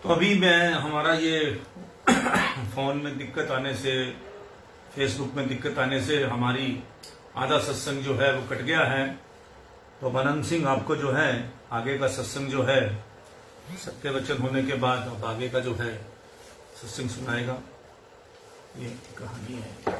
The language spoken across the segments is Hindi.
तो अभी मैं हमारा ये फोन में दिक्कत आने से, फेसबुक में दिक्कत आने से हमारी आधा सत्संग जो है वो कट गया है। तो अनंत सिंह आपको जो है आगे का सत्संग जो है सत्य वचन होने के बाद अब आगे का जो है सत्संग सुनाएगा। ये कहानी है।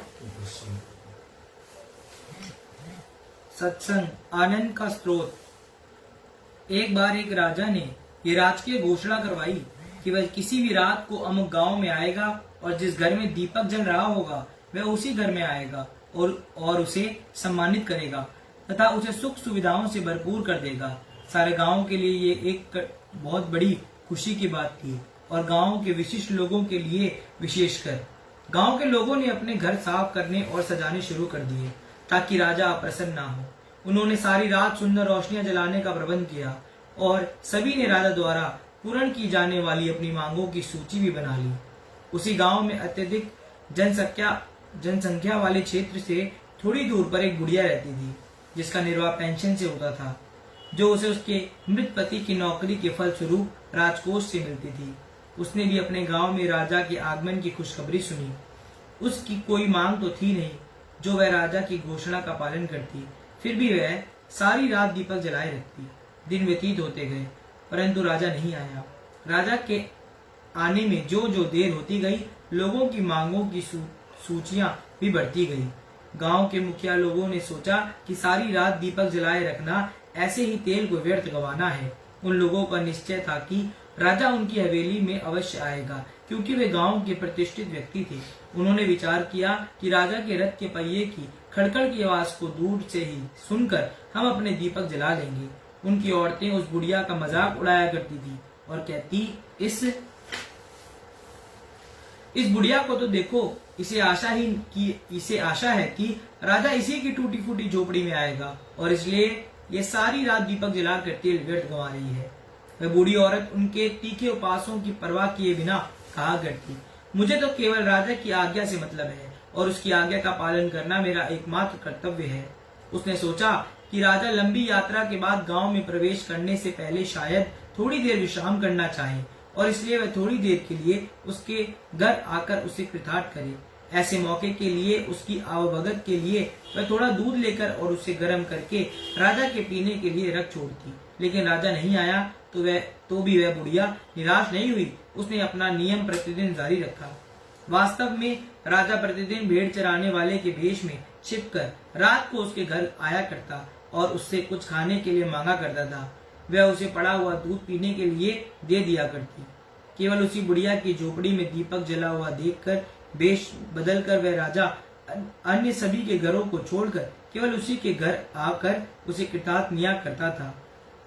सत्संग आनंद का स्रोत। एक बार एक राजा ने ये राजकीय घोषणा करवाई कि वह किसी भी रात को अमुक गांव में आएगा और जिस घर में दीपक जल रहा होगा वह उसी घर में आएगा और उसे सम्मानित करेगा तथा उसे सुख सुविधाओं से भरपूर कर देगा। सारे गांव के लिए ये एक बहुत बड़ी खुशी की बात थी और गांव के विशिष्ट लोगों के लिए विशेषकर। गांव के लोगों ने अपने घर साफ करने और सजाने शुरू कर दिए ताकि राजा अप्रसन्न ना हो। उन्होंने सारी रात सुंदर रोशनियां जलाने का प्रबंध किया और सभी ने राजा द्वारा पूर्ण की जाने वाली अपनी मांगों की सूची भी बना ली। उसी गांव में अत्यधिक जनसंख्या वाले क्षेत्र से थोड़ी दूर पर एक बुढ़िया रहती थी जिसका निर्वाह पेंशन से होता था, जो उसे उसके मृत पति की नौकरी के फलस्वरूप राजकोष से मिलती थी। उसने भी अपने गांव में राजा के आगमन की खुशखबरी सुनी। उसकी कोई मांग तो थी नहीं जो वह राजा की घोषणा का पालन करती, फिर भी वह सारी रात दीपक जलाए रखती। दिन व्यतीत होते गए परंतु राजा नहीं आया। राजा के आने में जो जो देर होती गई, लोगों की मांगों की सूचियां भी बढ़ती गई। गांव के मुखिया लोगों ने सोचा कि सारी रात दीपक जलाए रखना ऐसे ही तेल को व्यर्थ गंवाना है। उन लोगों का निश्चय था कि राजा उनकी हवेली में अवश्य आएगा क्योंकि वे गांव के प्रतिष्ठित व्यक्ति थे। उन्होंने विचार किया कि राजा के रथ के पहिए की खड़खड़ की आवाज को दूर से ही सुनकर हम अपने दीपक जला लेंगे। उनकी औरतें उस बुढ़िया का मजाक उड़ाया करती थी और कहती, इस बुढ़िया को तो देखो, इसे आशा है कि राजा इसी की टूटी फूटी झोपड़ी में आएगा और इसलिए ये सारी रात दीपक जलाकर तेल व्यर्थ गंवा रही है। वह बूढ़ी औरत उनके तीखे उपासों की परवाह किए बिना कहा करती, मुझे तो केवल राजा की आज्ञा से मतलब है और उसकी आज्ञा का पालन करना मेरा एकमात्र कर्तव्य है। उसने सोचा कि राजा लंबी यात्रा के बाद गांव में प्रवेश करने से पहले शायद थोड़ी देर विश्राम करना चाहे और इसलिए वह थोड़ी देर के लिए उसके घर आकर उसे कृतार्थ करे। ऐसे मौके के लिए उसकी आवभगत के लिए वह थोड़ा दूध लेकर और उसे गर्म करके राजा के पीने के लिए रख छोड़ती। लेकिन राजा नहीं आया तो भी वह बुढ़िया निराश नहीं हुई। उसने अपना नियम प्रतिदिन जारी रखा। वास्तव में राजा प्रतिदिन भेड़ चराने वाले के भेष में छिपकर रात को उसके घर आया करता और उससे कुछ खाने के लिए मांगा करता था। वह उसे पड़ा हुआ दूध पीने के लिए दे दिया करती। केवल उसी बुढ़िया की झोपड़ी में दीपक जला हुआ देखकर वेश बदलकर वह राजा अन्य सभी के घरों को छोड़कर केवल उसी के घर आकर उसे कृतार्थ निया करता था।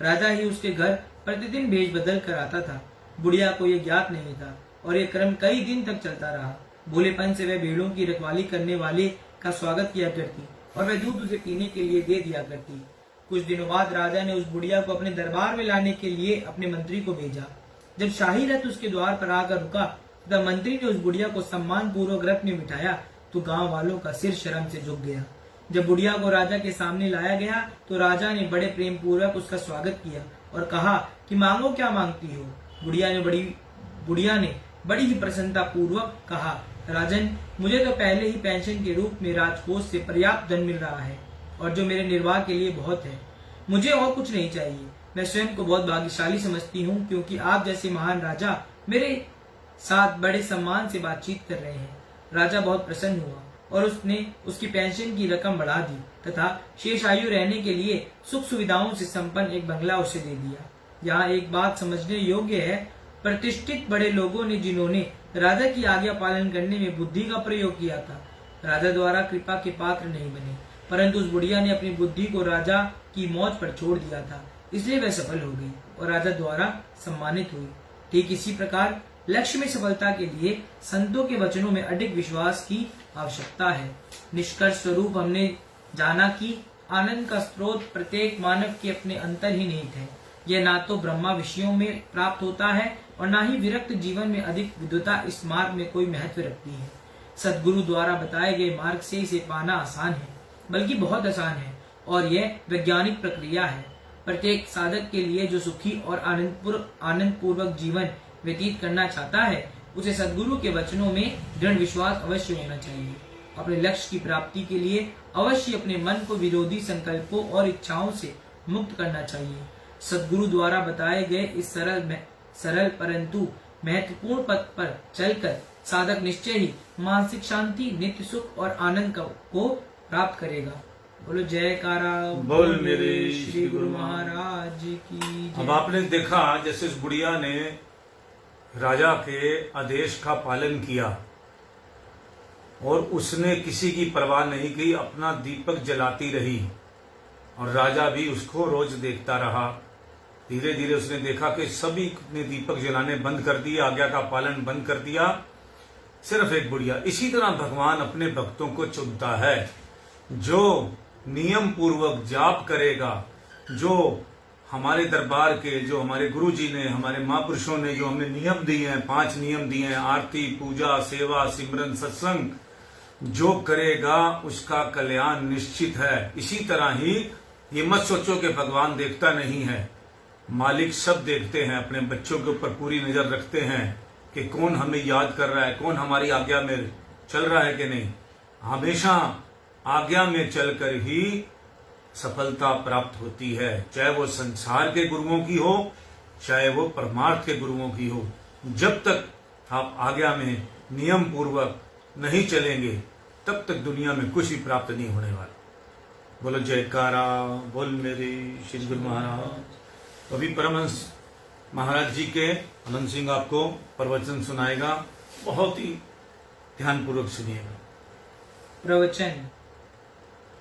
राजा ही उसके घर प्रतिदिन भेष बदल कर आता था। बुढ़िया को यह ज्ञात नहीं था और यह क्रम कई दिन तक चलता रहा। भोलेपन से वह भेड़ों की रखवाली करने वाले का स्वागत किया करती और वह दूध उसे पीने के लिए दे दिया करती। कुछ दिनों बाद राजा ने उस बुढ़िया को अपने दरबार में लाने के लिए अपने मंत्री को भेजा। जब शाही रथ उसके द्वार पर आकर रुका तब मंत्री ने उस बुढ़िया को सम्मान पूर्वक रथ में बिठाया तो गांव वालों का सिर शर्म से झुक गया। जब बुढ़िया को राजा के सामने लाया गया तो राजा ने बड़े प्रेम पूर्वक उसका स्वागत किया और कहा कि मांगो, क्या मांगती हो। बुढ़िया ने बड़ी ही प्रसन्नता पूर्वक कहा, राजन, मुझे तो पहले ही पेंशन के रूप में राजकोष से पर्याप्त धन मिल रहा है और जो मेरे निर्वाह के लिए बहुत है। मुझे और कुछ नहीं चाहिए। मैं स्वयं को बहुत भाग्यशाली समझती हूँ क्योंकि आप जैसे महान राजा मेरे साथ बड़े सम्मान से बातचीत कर रहे हैं। राजा बहुत प्रसन्न हुआ और उसने उसकी पेंशन की रकम बढ़ा दी तथा शेष आयु रहने के लिए सुख सुविधाओं से संपन्न एक बंगला उसे दे दिया। यहाँ एक बात समझने योग्य है, प्रतिष्ठित बड़े लोगों ने जिन्होंने राजा की आज्ञा पालन करने में बुद्धि का प्रयोग किया था, राजा द्वारा कृपा के पात्र नहीं बने, परंतु उस बुढ़िया ने अपनी बुद्धि को राजा की मौज पर छोड़ दिया था, इसलिए वह सफल हो गई और राजा द्वारा सम्मानित हुई। ठीक इसी प्रकार लक्ष्य में सफलता के लिए संतों के वचनों में अडिग विश्वास की आवश्यकता है। निष्कर्ष स्वरूप हमने जाना कि आनंद का स्रोत प्रत्येक मानव के अपने अंतर ही निहित है। यह ना तो ब्रह्मा विषयों में प्राप्त होता है और ना ही विरक्त जीवन में अधिक विद्वता इस मार्ग में कोई महत्व रखती है। सदगुरु द्वारा बताए गए मार्ग से इसे पाना आसान है, बल्कि बहुत आसान है और यह वैज्ञानिक प्रक्रिया है। प्रत्येक साधक के लिए जो सुखी और आनंद पूर्वक जीवन व्यतीत करना चाहता है उसे सद्गुरु के वचनों में दृढ़ विश्वास अवश्य होना चाहिए। अपने लक्ष्य की प्राप्ति के लिए अवश्य अपने मन को विरोधी संकल्पों और इच्छाओं से मुक्त करना चाहिए। सद्गुरु द्वारा बताए गए इस सरल परंतु महत्वपूर्ण पथ पर चलकर साधक निश्चय ही मानसिक शांति, नित्य सुख और आनंद को प्राप्त करेगा। बोलो जयकारा बोल मेरे श्री गुरु महाराज की जय। अब आपने देखा जैसे इस बुढ़िया ने राजा के आदेश का पालन किया और उसने किसी की परवाह नहीं की, अपना दीपक जलाती रही और राजा भी उसको रोज देखता रहा। धीरे धीरे उसने देखा कि सभी ने दीपक जलाने बंद कर दिए, आज्ञा का पालन बंद कर दिया, सिर्फ एक बुढ़िया। इसी तरह भगवान अपने भक्तों को चुनता है। जो नियम पूर्वक जाप करेगा, जो हमारे दरबार के, जो हमारे गुरु जी ने, हमारे महापुरुषों ने जो हमें नियम दिए हैं, 5 नियम दिए हैं, आरती, पूजा, सेवा, सिमरन, सत्संग, जो करेगा उसका कल्याण निश्चित है। इसी तरह ही ये मत सोचो कि भगवान देखता नहीं है, मालिक सब देखते हैं, अपने बच्चों के ऊपर पूरी नजर रखते हैं कि कौन हमें याद कर रहा है, कौन हमारी आज्ञा में चल रहा है कि नहीं। हमेशा आज्ञा में चलकर ही सफलता प्राप्त होती है, चाहे वो संसार के गुरुओं की हो, चाहे वो परमार्थ के गुरुओं की हो। जब तक आप आज्ञा में नियम पूर्वक नहीं चलेंगे तब तक दुनिया में कुछ भी प्राप्त नहीं होने वाला। बोलो जयकारा बोल मेरे श्री गुरु महाराज। अभी परमहंस महाराज जी के आनंद सिंह आपको प्रवचन सुनाएगा, बहुत ही ध्यानपूर्वक सुनिएगा। प्रवचन।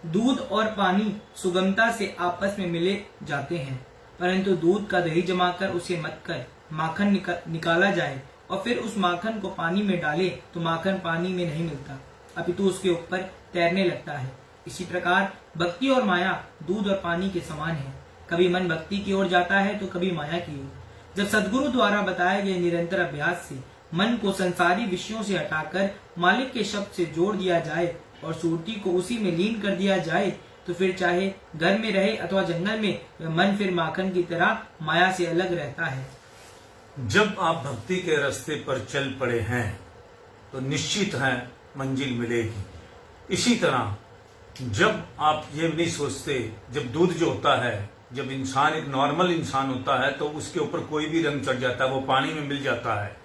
दूध और पानी सुगमता से आपस में मिले जाते हैं, परंतु दूध का दही जमाकर उसे मथ कर माखन निकाला जाए और फिर उस माखन को पानी में डाले तो माखन पानी में नहीं मिलता, अपितु उसके ऊपर तैरने लगता है। इसी प्रकार भक्ति और माया दूध और पानी के समान है, कभी मन भक्ति की ओर जाता है तो कभी माया की ओर। जब सद्गुरु द्वारा बताए गए निरंतर अभ्यास से मन को संसारी विषयों से हटाकर मालिक के शब्द से जोड़ दिया जाए और सुरती को उसी में लीन कर दिया जाए तो फिर चाहे घर में रहे अथवा जंगल में, मन फिर माखन की तरह माया से अलग रहता है। जब आप भक्ति के रास्ते पर चल पड़े हैं तो निश्चित है मंजिल मिलेगी। इसी तरह जब आप ये नहीं सोचते, जब दूध जो होता है, जब इंसान एक नॉर्मल इंसान होता है तो उसके ऊपर कोई भी रंग चढ़ जाता है, वो पानी में मिल जाता है।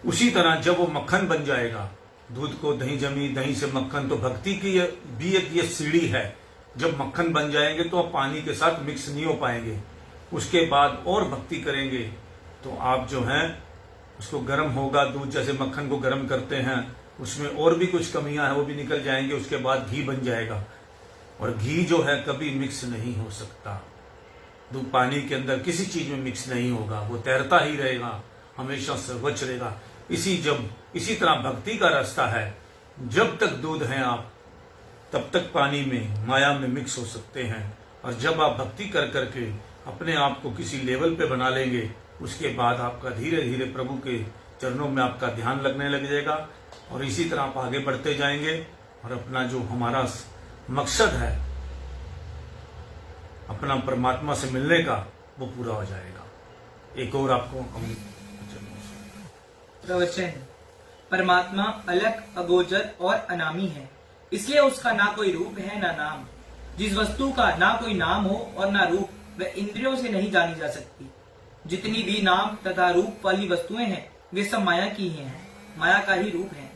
उसी तरह जब वो मक्खन बन जाएगा, दूध को दही जमी, दही से मक्खन, तो भक्ति की भी एक ये सीढ़ी है। जब मक्खन बन जाएंगे तो आप पानी के साथ मिक्स नहीं हो पाएंगे। उसके बाद और भक्ति करेंगे तो आप जो हैं उसको गर्म होगा, दूध जैसे मक्खन को गर्म करते हैं उसमें और भी कुछ कमियां हैं वो भी निकल जाएंगे। उसके बाद घी बन जाएगा और घी जो है कभी मिक्स नहीं हो सकता। दूध पानी के अंदर किसी चीज में मिक्स नहीं होगा, वो तैरता ही रहेगा, हमेशा सर्वोच्च रहेगा। इसी तरह भक्ति का रास्ता है, जब तक दूध हैं आप तब तक पानी में, माया में मिक्स हो सकते हैं। और जब आप भक्ति कर करके अपने आप को किसी लेवल पे बना लेंगे, उसके बाद आपका धीरे धीरे प्रभु के चरणों में आपका ध्यान लगने लग जाएगा और इसी तरह आप आगे बढ़ते जाएंगे और अपना जो हमारा मकसद है, अपना परमात्मा से मिलने का, वो पूरा हो जाएगा। एक और आपको प्रवचन। परमात्मा अलग, अगोचर और अनामी है, इसलिए उसका ना कोई रूप है ना नाम। जिस वस्तु का ना कोई नाम हो और ना रूप, वह इंद्रियों से नहीं जानी जा सकती। जितनी भी नाम तथा रूप वाली वस्तुएं हैं वे सब माया की ही हैं, माया का ही रूप है।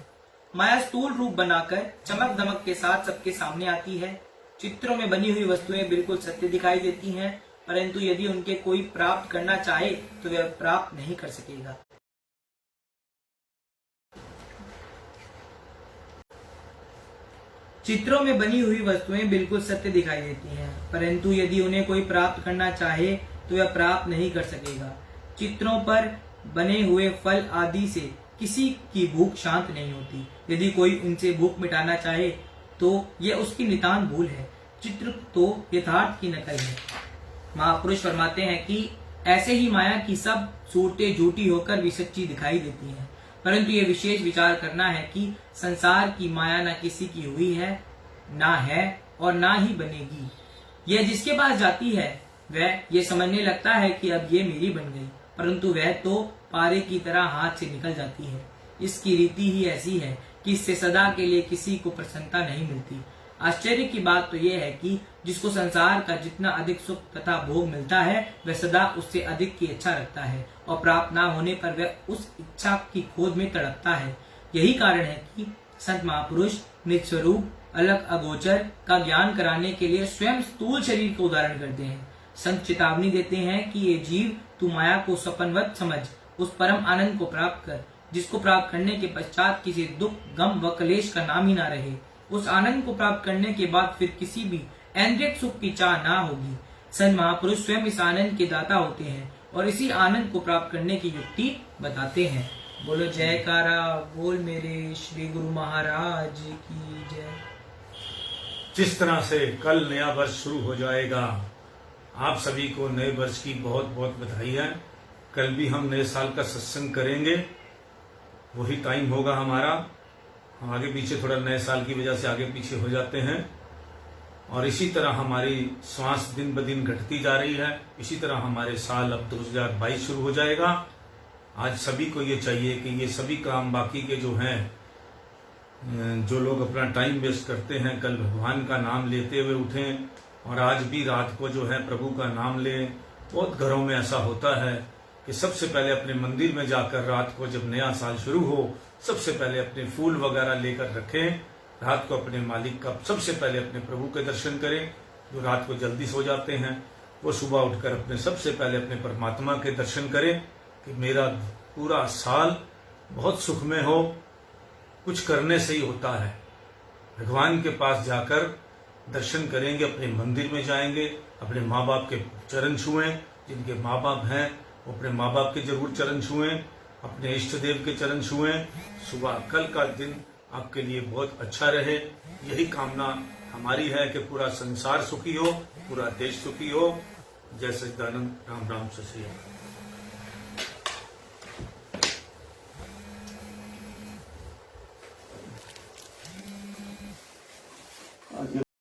माया स्थूल रूप बनाकर चमक दमक के साथ सबके सामने आती है। चित्रों में बनी हुई वस्तुएं बिल्कुल सत्य दिखाई देती हैं, परंतु यदि उनके कोई प्राप्त करना चाहे तो वह प्राप्त नहीं कर सकेगा। चित्रों में बनी हुई वस्तुएं बिल्कुल सत्य दिखाई देती हैं, परंतु यदि उन्हें कोई प्राप्त करना चाहे तो वह प्राप्त नहीं कर सकेगा। चित्रों पर बने हुए फल आदि से किसी की भूख शांत नहीं होती। यदि कोई उनसे भूख मिटाना चाहे तो यह उसकी नितांत भूल है। चित्र तो यथार्थ की नकल है। महापुरुष फरमाते हैं कि ऐसे ही माया की सब सूरतें झूठी होकर भी सच्ची दिखाई देती हैं, परंतु यह विशेष विचार करना है कि संसार की माया न किसी की हुई है, ना है और ना ही बनेगी। यह जिसके पास जाती है वह ये समझने लगता है कि अब ये मेरी बन गई परंतु वह तो पारे की तरह हाथ से निकल जाती है। इसकी रीति ही ऐसी है कि इससे सदा के लिए किसी को प्रसन्नता नहीं मिलती। आश्चर्य की बात तो यह है कि जिसको संसार का जितना अधिक सुख तथा भोग मिलता है वह सदा उससे अधिक की इच्छा रखता है और प्राप्त न होने पर वह उस इच्छा की खोज में तड़पता है। यही कारण है कि संत महापुरुष निज स्वरूप अलग अगोचर का ज्ञान कराने के लिए स्वयं स्थूल शरीर का उदाहरण करते हैं। संत चेतावनी देते हैं कि ये जीव तू माया को सपनवत समझ उस परम आनंद को प्राप्त कर जिसको प्राप्त करने के पश्चात किसी दुख गम व क्लेश का नाम ही ना रहे। उस आनंद को प्राप्त करने के बाद फिर किसी भी ऐन्द्रियक सुख की चाह ना होगी। संत महापुरुष स्वयं इस आनंद के दाता होते हैं और इसी आनंद को प्राप्त करने की युक्ति बताते हैं। बोलो जयकारा बोल मेरे श्री गुरु महाराज की जय। जिस तरह से कल नया वर्ष शुरू हो जाएगा, आप सभी को नए वर्ष की बहुत बहुत बधाई है। कल भी हम नए साल का सत्संग करेंगे, वही टाइम होगा हमारा। हम आगे पीछे थोड़ा नए साल की वजह से आगे पीछे हो जाते हैं और इसी तरह हमारी श्वास दिन ब दिन घटती जा रही है। इसी तरह हमारे साल अब 2022 शुरू हो जाएगा। आज सभी को ये चाहिए कि ये सभी काम बाकी के जो हैं, जो लोग अपना टाइम वेस्ट करते हैं, कल भगवान का नाम लेते हुए उठें और आज भी रात को जो है प्रभु का नाम लें। बहुत घरों में ऐसा होता है कि सबसे पहले अपने मंदिर में जाकर रात को जब नया साल शुरू हो सबसे पहले अपने फूल वगैरह लेकर रखें। रात को अपने मालिक का सबसे पहले अपने प्रभु के दर्शन करें। जो रात को जल्दी सो जाते हैं वो सुबह उठकर अपने सबसे पहले अपने परमात्मा के दर्शन करें कि मेरा पूरा साल बहुत सुखमय हो। कुछ करने से ही होता है। भगवान के पास जाकर दर्शन करेंगे, अपने मंदिर में जाएंगे, अपने माँ बाप के चरण छुएं। जिनके माँ बाप हैं वो अपने माँ बाप के जरूर चरण छुएं, अपने इष्ट देव के चरण छुएं। सुबह कल का दिन आपके लिए बहुत अच्छा रहे, यही कामना हमारी है कि पूरा संसार सुखी हो, पूरा देश सुखी हो। जय सच्चिदानंद। राम राम सत श्री अकाल।